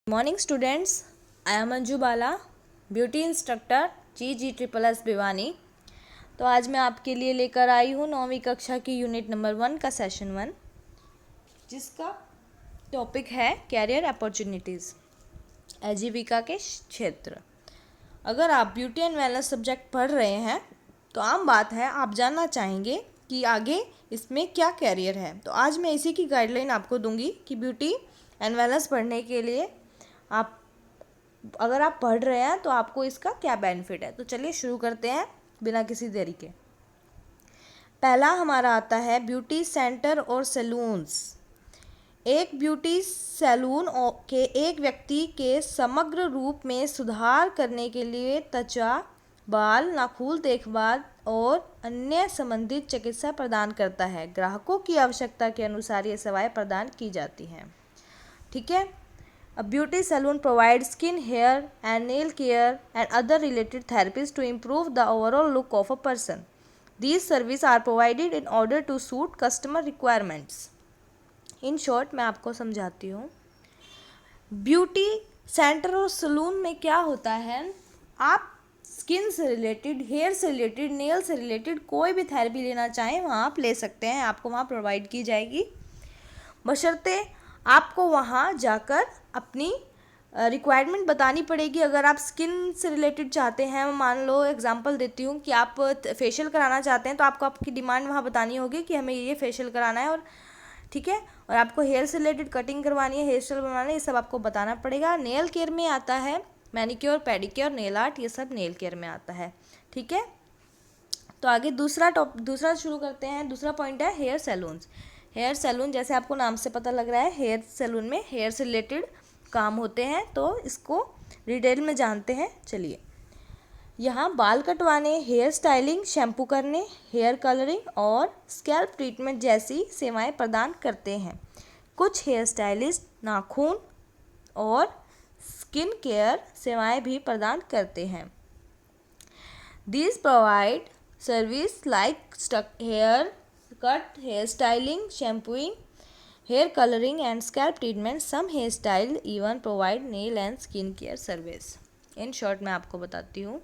Morning students, I am Anju Bala, beauty instructor GG++ Bhiwani. तो आज मैं आपके लिए लेकर आई हूँ 9वीं कक्षा की यूनिट नंबर 1 का सेशन 1, जिसका टॉपिक है कैरियर अपॉर्चुनिटीज़, आजीविका के क्षेत्र। अगर आप ब्यूटी एंड वेलनेस सब्जेक्ट पढ़ रहे हैं तो आम बात है आप जानना चाहेंगे कि आगे इसमें क्या कैरियर है। तो आज मैं इसी की गाइडलाइन आपको दूंगी कि ब्यूटी एंड वेलनेस पढ़ने के लिए अगर आप पढ़ रहे हैं तो आपको इसका क्या बेनिफिट है। तो चलिए शुरू करते हैं बिना किसी देरी के। पहला हमारा आता है ब्यूटी सेंटर और सैलून्स। एक ब्यूटी सैलून के एक व्यक्ति के समग्र रूप में सुधार करने के लिए त्वचा, बाल, नाखून देखभाल और अन्य संबंधित चिकित्सा प्रदान करता है। ग्राहकों की आवश्यकता के अनुसार ये सेवाएं प्रदान की जाती हैं। ठीक है। A beauty salon provides skin, hair and nail care and other related therapies to improve the overall look of a person. These services are provided in order to suit customer requirements. In short, मैं आपको समझाती हूँ। Beauty centre और salon में क्या होता है, आप स्किन से रिलेटेड, हेयर से रिलेटेड, नेल से रिलेटेड कोई भी थेरेपी लेना चाहें वहाँ आप ले सकते हैं। आपको वहाँ प्रोवाइड की जाएगी, बशर्ते आपको वहाँ जाकर अपनी रिक्वायरमेंट बतानी पड़ेगी। अगर आप स्किन से रिलेटेड चाहते हैं, मान लो एग्जांपल देती हूँ कि आप फेशियल कराना चाहते हैं, तो आपको आपकी डिमांड वहाँ बतानी होगी कि हमें ये फेशियल कराना है, और ठीक है। और आपको हेयर से रिलेटेड कटिंग करवानी है, हेयर स्टाइल बनवाना है, ये सब आपको बताना पड़ेगा। नेल केयर में आता है मैनिक्योर, पेडिक्योर, नेल आर्ट, ये सब नेल केयर में आता है। ठीक है। तो आगे दूसरा शुरू करते हैं। दूसरा पॉइंट है हेयर सैलून्स। हेयर सैलून, जैसे आपको नाम से पता लग रहा है, हेयर सैलून में हेयर से रिलेटेड काम होते हैं, तो इसको डिटेल में जानते हैं। चलिए, यहाँ बाल कटवाने, हेयर स्टाइलिंग, शैम्पू करने, हेयर कलरिंग और स्कैल्प ट्रीटमेंट जैसी सेवाएं प्रदान करते हैं। कुछ हेयर स्टाइलिस्ट नाखून और स्किन केयर सेवाएं भी प्रदान करते हैं। These provide service like hair cut, hair styling, shampooing, hair coloring and scalp treatment. Some hairstyle even provide nail and skin care service. In short, मैं आपको बताती हूँ।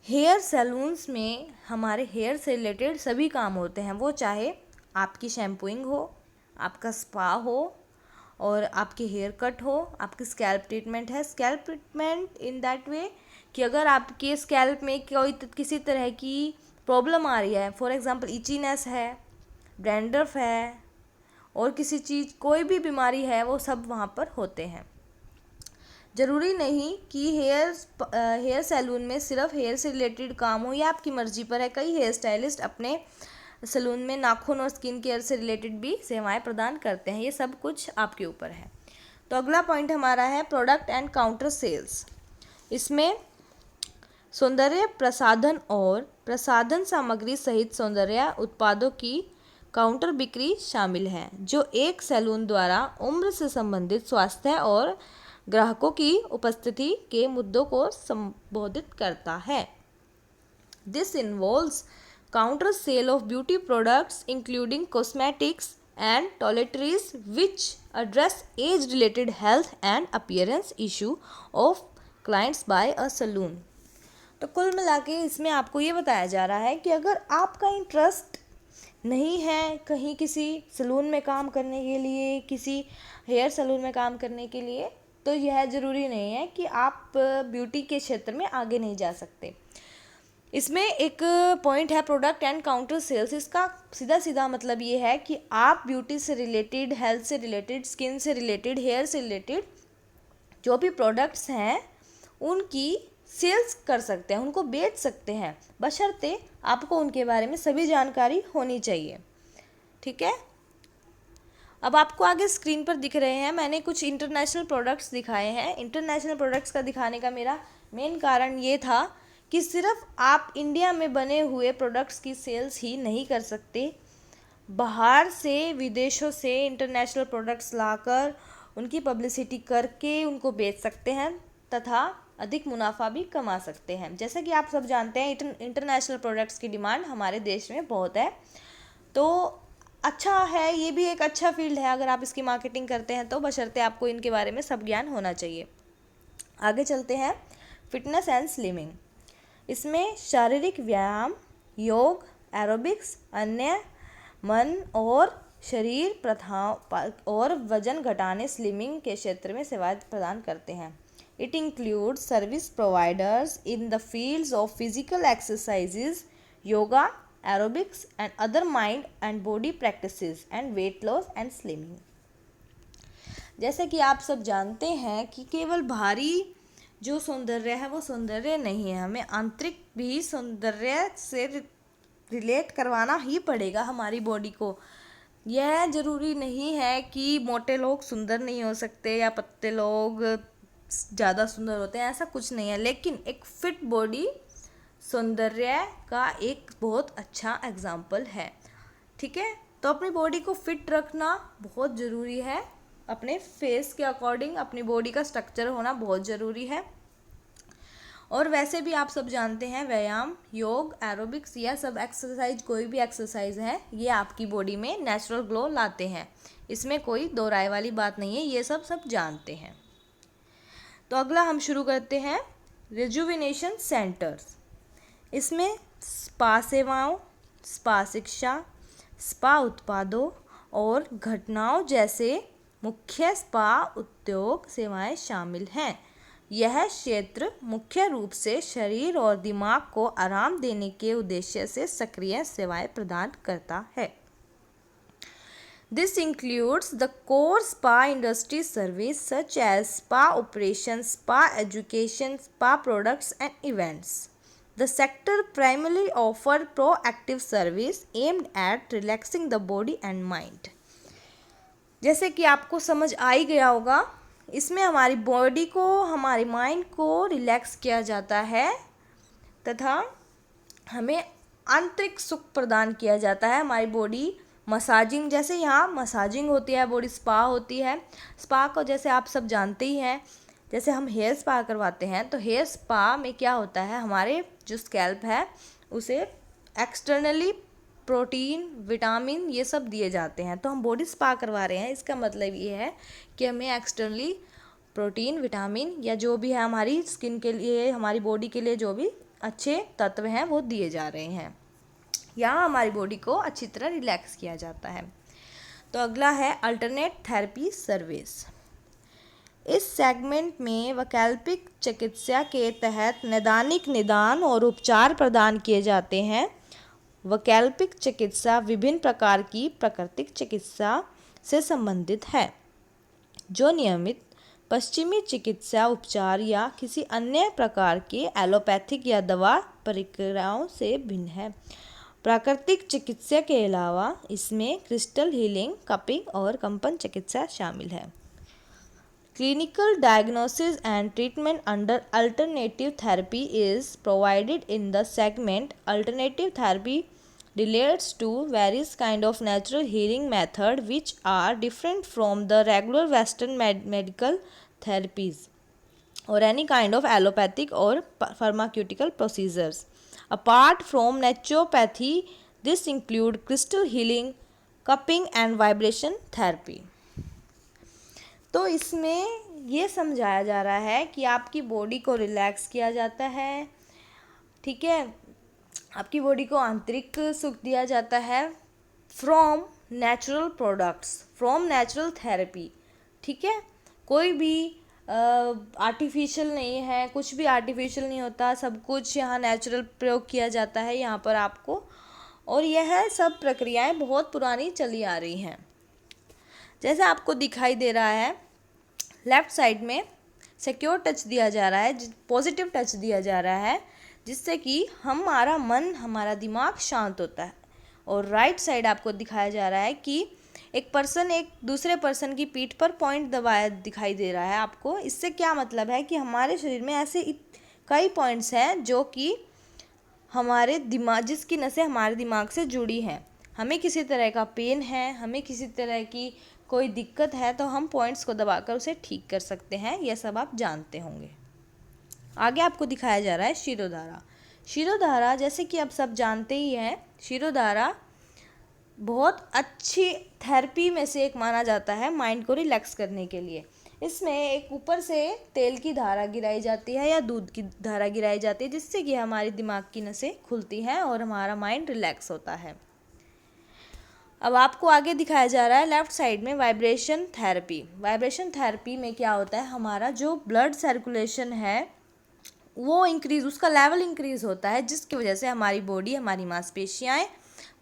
हेयर सैलून्स में हमारे हेयर से रिलेटेड सभी काम होते हैं, वो चाहे आपकी शैम्पूइंग हो, आपका स्पा हो, और आपके हेयर कट हो, आपकी स्कैल्प ट्रीटमेंट है। Scalp treatment in that way कि अगर आपके स्कैल्प में कोई किसी तरह की प्रॉब्लम आ रही है, फॉर एग्जांपल इचीनेस है, डैंड्रफ है, और किसी चीज़ कोई भी बीमारी है, वो सब वहाँ पर होते हैं। ज़रूरी नहीं कि हेयर सैलून में सिर्फ हेयर से रिलेटेड काम हो, या आपकी मर्ज़ी पर है। कई हेयर स्टाइलिस्ट अपने सैलून में नाखून और स्किन केयर से रिलेटेड भी सेवाएं प्रदान करते हैं। ये सब कुछ आपके ऊपर है। तो अगला पॉइंट हमारा है प्रोडक्ट एंड काउंटर सेल्स। इसमें सौंदर्य प्रसाधन और प्रसाधन सामग्री सहित सौंदर्य उत्पादों की काउंटर बिक्री शामिल है, जो एक सैलून द्वारा उम्र से संबंधित स्वास्थ्य और ग्राहकों की उपस्थिति के मुद्दों को संबोधित करता है। This involves counter sale of beauty products including cosmetics and toiletries which address age related health and appearance issue of clients by a saloon। तो कुल मिला के इसमें आपको ये बताया जा रहा है कि अगर आपका इंटरेस्ट नहीं है कहीं किसी सलून में काम करने के लिए, किसी हेयर सलून में काम करने के लिए, तो यह ज़रूरी नहीं है कि आप ब्यूटी के क्षेत्र में आगे नहीं जा सकते। इसमें एक पॉइंट है प्रोडक्ट एंड काउंटर सेल्स। इसका सीधा सीधा मतलब ये है कि आप ब्यूटी से रिलेटेड, हेल्थ से रिलेटेड, स्किन से रिलेटेड, हेयर से रिलेटेड जो भी प्रोडक्ट्स हैं उनकी सेल्स कर सकते हैं, उनको बेच सकते हैं, बशर्ते आपको उनके बारे में सभी जानकारी होनी चाहिए। ठीक है। अब आपको आगे स्क्रीन पर दिख रहे हैं, मैंने कुछ इंटरनेशनल प्रोडक्ट्स दिखाए हैं। इंटरनेशनल प्रोडक्ट्स का दिखाने का मेरा मेन कारण ये था कि सिर्फ आप इंडिया में बने हुए प्रोडक्ट्स की सेल्स ही नहीं कर सकते, बाहर से, विदेशों से इंटरनेशनल प्रोडक्ट्स लाकर उनकी पब्लिसिटी करके उनको बेच सकते हैं तथा अधिक मुनाफा भी कमा सकते हैं। जैसे कि आप सब जानते हैं इंटरनेशनल प्रोडक्ट्स की डिमांड हमारे देश में बहुत है। तो अच्छा है, ये भी एक अच्छा फील्ड है अगर आप इसकी मार्केटिंग करते हैं तो, बशर्ते आपको इनके बारे में सब ज्ञान होना चाहिए। आगे चलते हैं, फिटनेस एंड स्लिमिंग। इसमें शारीरिक व्यायाम, योग, एरोबिक्स, अन्य मन और शरीर प्रथाओं और वजन घटाने स्लिमिंग के क्षेत्र में सेवाएं प्रदान करते हैं। It includes service providers in the fields of physical exercises, yoga, aerobics and other mind and body practices and weight loss and slimming. जैसे कि आप सब जानते हैं कि केवल बाहरी जो सौंदर्य है वो सौंदर्य नहीं है, हमें आंतरिक भी सौंदर्य से रिलेट करवाना ही पड़ेगा हमारी बॉडी को। यह ज़रूरी नहीं है कि मोटे लोग सुंदर नहीं हो सकते या पतले लोग ज़्यादा सुंदर होते हैं, ऐसा कुछ नहीं है। लेकिन एक फिट बॉडी सौंदर्य का एक बहुत अच्छा एग्जाम्पल है। ठीक है, तो अपनी बॉडी को फिट रखना बहुत ज़रूरी है, अपने फेस के अकॉर्डिंग अपनी बॉडी का स्ट्रक्चर होना बहुत ज़रूरी है। और वैसे भी आप सब जानते हैं व्यायाम, योग, एरोबिक्स, यह सब एक्सरसाइज, कोई भी एक्सरसाइज है ये आपकी बॉडी में नेचुरल ग्लो लाते हैं, इसमें कोई दो राय वाली बात नहीं है, ये सब जानते हैं। तो अगला हम शुरू करते हैं, रिजुविनेशन सेंटर्स। इसमें स्पा सेवाओं, स्पा शिक्षा, स्पा उत्पादों और घटनाओं जैसे मुख्य स्पा उद्योग सेवाएं शामिल हैं। यह क्षेत्र मुख्य रूप से शरीर और दिमाग को आराम देने के उद्देश्य से सक्रिय सेवाएं प्रदान करता है। This includes the core spa industry service such as spa operations, spa education, spa products and events. The sector primarily offers proactive service aimed at relaxing the body and mind. जैसे कि आपको समझ आ ही गया होगा, इसमें हमारी बॉडी को, हमारे माइंड को रिलैक्स किया जाता है तथा हमें आंतरिक सुख प्रदान किया जाता है। हमारी बॉडी मसाजिंग, जैसे यहाँ मसाजिंग होती है, बॉडी स्पा होती है। स्पा को जैसे आप सब जानते ही हैं, जैसे हम हेयर स्पा करवाते हैं तो हेयर स्पा में क्या होता है, हमारे जो स्कैल्प है उसे एक्सटर्नली प्रोटीन, विटामिन ये सब दिए जाते हैं। तो हम बॉडी स्पा करवा रहे हैं, इसका मतलब ये है कि हमें एक्सटर्नली प्रोटीन, विटामिन या जो भी है हमारी स्किन के लिए, हमारी बॉडी के लिए जो भी अच्छे तत्व हैं वो दिए जा रहे हैं। यहाँ हमारी बॉडी को अच्छी तरह रिलैक्स किया जाता है। तो अगला है अल्टरनेट थेरेपी सर्विस। इस सेगमेंट में वैकल्पिक चिकित्सा के तहत नैदानिक निदान और उपचार प्रदान किए जाते हैं। वैकल्पिक चिकित्सा विभिन्न प्रकार की प्राकृतिक चिकित्सा से संबंधित है, जो नियमित पश्चिमी चिकित्सा उपचार या किसी अन्य प्रकार के एलोपैथिक या दवा प्रक्रियाओं से भिन्न है। प्राकृतिक चिकित्सा के अलावा इसमें क्रिस्टल हीलिंग, कपिंग और कंपन चिकित्सा शामिल है। Clinical diagnosis and treatment under alternative therapy is provided in the segment. Alternative therapy relates to various kind of natural healing method which are different from the regular western medical therapies or any kind of allopathic or pharmaceutical procedures. Apart from naturopathy, this include crystal healing, cupping and vibration therapy. तो इसमें ये समझाया जा रहा है कि आपकी body को रिलैक्स किया जाता है, ठीक है, आपकी बॉडी को आंतरिक सुख दिया जाता है from natural products, from natural therapy. ठीक है, कोई भी आर्टिफिशियल नहीं है, कुछ भी आर्टिफिशियल नहीं होता, सब कुछ यहाँ नेचुरल प्रयोग किया जाता है यहाँ पर आपको। और यह सब प्रक्रियाएं बहुत पुरानी चली आ रही हैं। जैसे आपको दिखाई दे रहा है लेफ़्ट साइड में सिक्योर टच दिया जा रहा है, पॉजिटिव टच दिया जा रहा है, जिससे कि हमारा मन, हमारा दिमाग शांत होता है। और राइट साइड आपको दिखाया जा रहा है कि एक पर्सन एक दूसरे पर्सन की पीठ पर पॉइंट दबाया दिखाई दे रहा है आपको। इससे क्या मतलब है कि हमारे शरीर में ऐसे कई पॉइंट्स हैं जो कि हमारे दिमाग, जिसकी नसें हमारे दिमाग से जुड़ी हैं। हमें किसी तरह का पेन है, हमें किसी तरह की कोई दिक्कत है, तो हम पॉइंट्स को दबाकर उसे ठीक कर सकते हैं। यह सब आप जानते होंगे। आगे आपको दिखाया जा रहा है शिरोधारा। शिरोधारा, जैसे कि आप सब जानते ही हैं, शिरोधारा बहुत अच्छी थेरेपी में से एक माना जाता है माइंड को रिलैक्स करने के लिए। इसमें एक ऊपर से तेल की धारा गिराई जाती है या दूध की धारा गिराई जाती है, जिससे कि हमारी दिमाग की नसें खुलती हैं और हमारा माइंड रिलैक्स होता है। अब आपको आगे दिखाया जा रहा है लेफ्ट साइड में वाइब्रेशन थेरेपी। वाइब्रेशन थेरेपी में क्या होता है, हमारा जो ब्लड सर्कुलेशन है वो उसका लेवल इंक्रीज़ होता है, जिसकी वजह से हमारी बॉडी, हमारी मांसपेशियाँ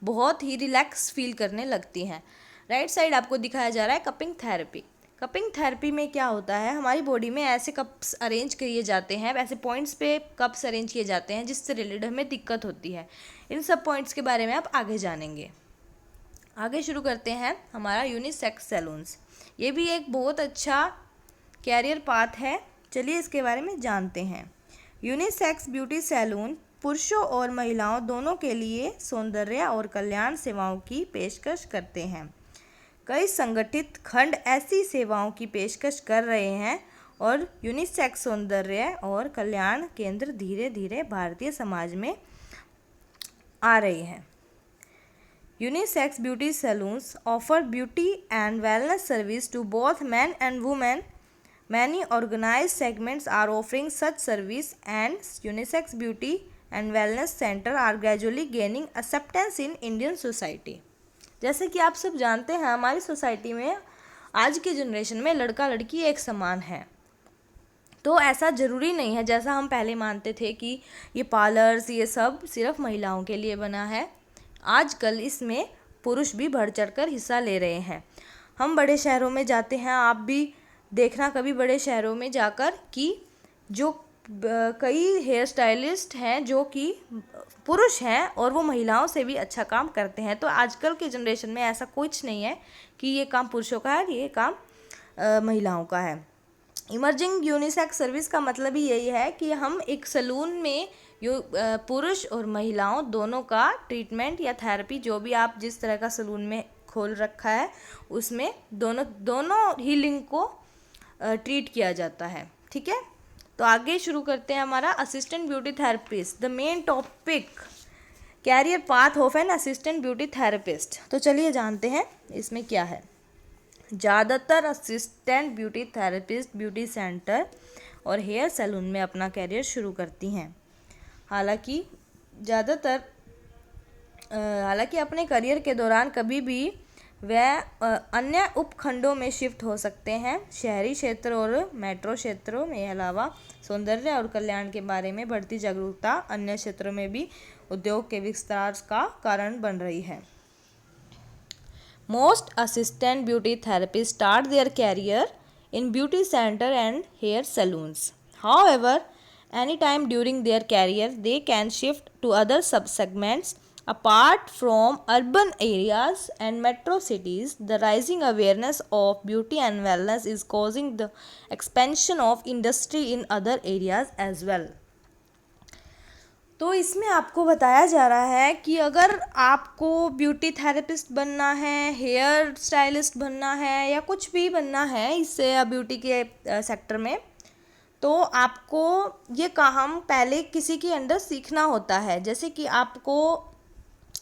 बहुत ही रिलैक्स फील करने लगती हैं। राइट साइड आपको दिखाया जा रहा है कपिंग थेरेपी। कपिंग थेरेपी में क्या होता है, हमारी बॉडी में ऐसे कप्स अरेंज किए जाते हैं, ऐसे पॉइंट्स पे कप्स अरेंज किए जाते हैं जिससे रिलेटेड हमें दिक्कत होती है। इन सब पॉइंट्स के बारे में आप आगे जानेंगे। आगे शुरू करते हैं हमारा यूनिसेक्स सैलून्स। ये भी एक बहुत अच्छा कैरियर पाथ है, चलिए इसके बारे में जानते हैं। यूनिसेक्स ब्यूटी सैलून पुरुषों और महिलाओं दोनों के लिए सौंदर्य और कल्याण सेवाओं की पेशकश करते हैं। कई संगठित खंड ऐसी सेवाओं की पेशकश कर रहे हैं और यूनिसेक्स सौंदर्य और कल्याण केंद्र धीरे धीरे भारतीय समाज में आ रहे हैं। Unisex beauty salons offer beauty and wellness service to both men and women. Many organized segments are offering such service, and unisex beauty and wellness center are gradually gaining acceptance in Indian society. जैसे कि आप सब जानते हैं, हमारी society में आज की जनरेशन में लड़का लड़की एक समान है। तो ऐसा ज़रूरी नहीं है जैसा हम पहले मानते थे कि ये पार्लर्स ये सब सिर्फ महिलाओं के लिए बना है। आजकल इसमें पुरुष भी बढ़ चढ़कर हिस्सा ले रहे हैं। हम बड़े शहरों में जाते हैं, आप भी देखना कभी बड़े शहरों में जाकर कि जो कई हेयर स्टाइलिस्ट हैं जो कि पुरुष हैं और वो महिलाओं से भी अच्छा काम करते हैं। तो आजकल के जनरेशन में ऐसा कुछ नहीं है कि ये काम पुरुषों का है, ये काम महिलाओं का है। इमर्जिंग यूनिसेक्स सर्विस का मतलब ही यही है कि हम एक सैलून में पुरुष और महिलाओं दोनों का ट्रीटमेंट या थेरेपी, जो भी आप जिस तरह का सैलून में खोल रखा है उसमें दोनों हीलिंग को ट्रीट किया जाता है। ठीक है, तो आगे शुरू करते हैं हमारा assistant beauty therapist. The main topic career path of an assistant beauty therapist. तो चलिए जानते हैं इसमें क्या है। ज़्यादातर assistant beauty therapist beauty centre और हेयर सैलून में अपना कैरियर शुरू करती हैं। हालांकि अपने करियर के दौरान कभी भी वह अन्य उपखंडों में शिफ्ट हो सकते हैं। शहरी क्षेत्र और मेट्रो क्षेत्रों में अलावा सौंदर्य और कल्याण के बारे में बढ़ती जागरूकता अन्य क्षेत्रों में भी उद्योग के विस्तार का कारण बन रही है। Most assistant beauty therapists start their career in beauty center and hair salons. However, anytime during their career, they can shift to other subsegments. Apart from urban areas and metro cities, the rising awareness of beauty and wellness is causing the expansion of industry in other areas as well. तो इसमें आपको बताया जा रहा है कि अगर आपको ब्यूटी थेरेपिस्ट बनना है, हेयर स्टाइलिस्ट बनना है या कुछ भी बनना है इससे ब्यूटी के सेक्टर में, तो आपको ये काम पहले किसी के अंडर सीखना होता है। जैसे कि आपको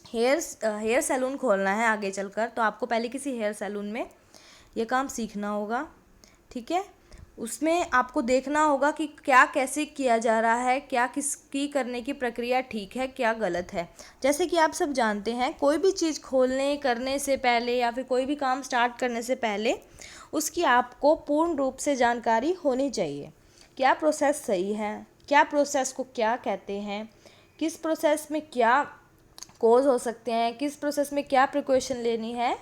हेयर सैलून खोलना है आगे चलकर, तो आपको पहले किसी हेयर सैलून में ये काम सीखना होगा। ठीक है, उसमें आपको देखना होगा कि क्या कैसे किया जा रहा है, क्या किसकी करने की प्रक्रिया ठीक है, क्या गलत है। जैसे कि आप सब जानते हैं, कोई भी चीज़ करने से पहले या फिर कोई भी काम स्टार्ट करने से पहले उसकी आपको पूर्ण रूप से जानकारी होनी चाहिए। क्या प्रोसेस सही है, क्या प्रोसेस को क्या कहते हैं, किस प्रोसेस में क्या कोज हो सकते हैं, किस प्रोसेस में क्या प्रिकॉशन लेनी है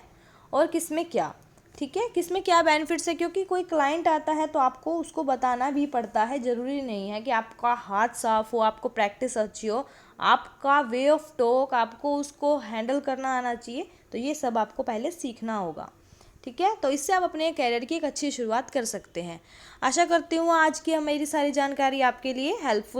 और किस में क्या। ठीक है, किस में क्या बेनिफिट्स है, क्योंकि कोई क्लाइंट आता है तो आपको उसको बताना भी पड़ता है। ज़रूरी नहीं है कि आपका हाथ साफ हो, आपको प्रैक्टिस अच्छी हो, आपका वे ऑफ टॉक, आपको उसको हैंडल करना आना चाहिए। तो ये सब आपको पहले सीखना होगा। ठीक है, तो इससे आप अपने कैरियर की एक अच्छी शुरुआत कर सकते हैं। आशा करती हूँ आज की मेरी सारी जानकारी आपके लिए हेल्पफुल